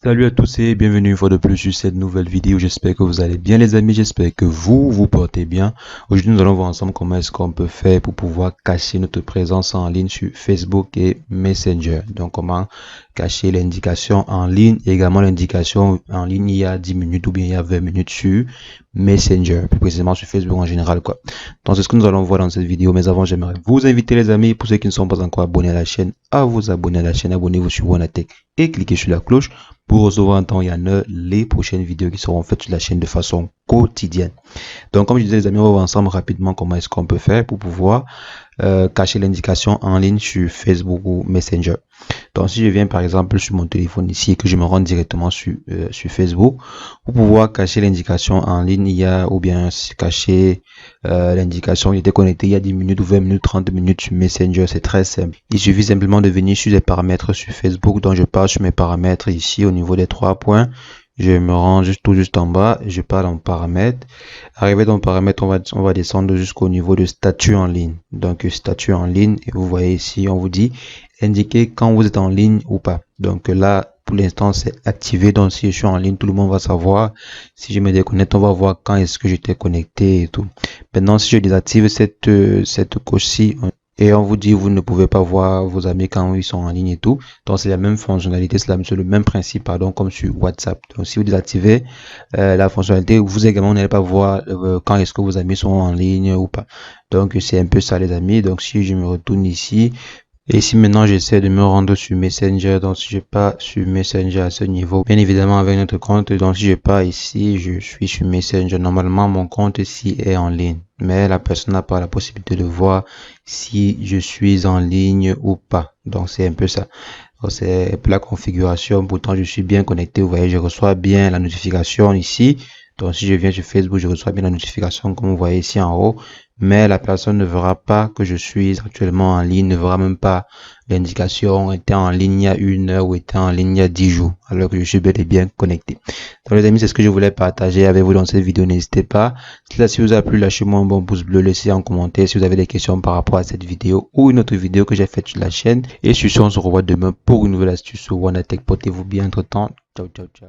Salut à tous et bienvenue une fois de plus sur cette nouvelle vidéo. J'espère que vous allez bien les amis, j'espère que vous portez bien. Aujourd'hui nous allons voir ensemble comment est-ce qu'on peut faire pour pouvoir cacher notre présence en ligne sur Facebook et Messenger. Donc comment cacher l'indication en ligne et également l'indication en ligne il y a 10 minutes ou bien il y a 20 minutes sur Messenger, plus précisément sur Facebook en général quoi. Donc c'est ce que nous allons voir dans cette vidéo, mais avant j'aimerais vous inviter les amis, pour ceux qui ne sont pas encore abonnés à la chaîne, à vous abonner à la chaîne, abonnez-vous sur Wanatech et cliquez sur la cloche pour recevoir en temps et en heure les prochaines vidéos qui seront faites sur la chaîne de façon quotidienne. Donc comme je disais les amis, on va voir ensemble rapidement comment est-ce qu'on peut faire pour pouvoir cacher l'indication en ligne sur Facebook ou Messenger. Donc si je viens par exemple sur mon téléphone ici et que je me rends directement sur Facebook, pour pouvoir cacher l'indication en ligne, il y a ou bien cacher l'indication il était connecté il y a 10 minutes ou 20 minutes, 30 minutes sur Messenger, c'est très simple. Il suffit simplement de venir sur les paramètres sur Facebook, donc je pars sur mes paramètres ici au niveau des 3 points. Je me rends tout juste en bas, je pars dans paramètres. Arrivé dans paramètres, on va descendre jusqu'au niveau de statut en ligne. Donc statut en ligne, et vous voyez ici, on vous dit indiquer quand vous êtes en ligne ou pas. Donc là, pour l'instant, c'est activé. Donc si je suis en ligne, tout le monde va savoir. Si je me déconnecte, on va voir quand est-ce que j'étais connecté et tout. Maintenant, si je désactive cette coche-ci, et on vous dit vous ne pouvez pas voir vos amis quand ils sont en ligne et tout. Donc c'est la même fonctionnalité, c'est le même principe, pardon, comme sur WhatsApp. Donc si vous désactivez la fonctionnalité, vous également n'allez pas voir quand est-ce que vos amis sont en ligne ou pas. Donc c'est un peu ça les amis. Donc si je me retourne ici, et si maintenant j'essaie de me rendre sur Messenger, donc si je pars sur Messenger à ce niveau, bien évidemment avec notre compte, donc si je pars ici, je suis sur Messenger, normalement mon compte ici est en ligne, mais la personne n'a pas la possibilité de voir si je suis en ligne ou pas. Donc c'est un peu ça. C'est la configuration, pourtant je suis bien connecté, vous voyez, je reçois bien la notification ici. Donc si je viens sur Facebook, je reçois bien la notification comme vous voyez ici en haut, mais la personne ne verra pas que je suis actuellement en ligne, ne verra même pas l'indication était en ligne il y a 1 heure ou était en ligne il y a 10 jours, alors que je suis bel et bien connecté. Donc les amis, c'est ce que je voulais partager avec vous dans cette vidéo. N'hésitez pas, si vous a plu, lâchez-moi un bon pouce bleu, laissez en commentaire si vous avez des questions par rapport à cette vidéo ou une autre vidéo que j'ai faite sur la chaîne. Et sur ce, on se revoit demain pour une nouvelle astuce sur Wanatech. Portez-vous bien entre temps. Ciao, ciao, ciao.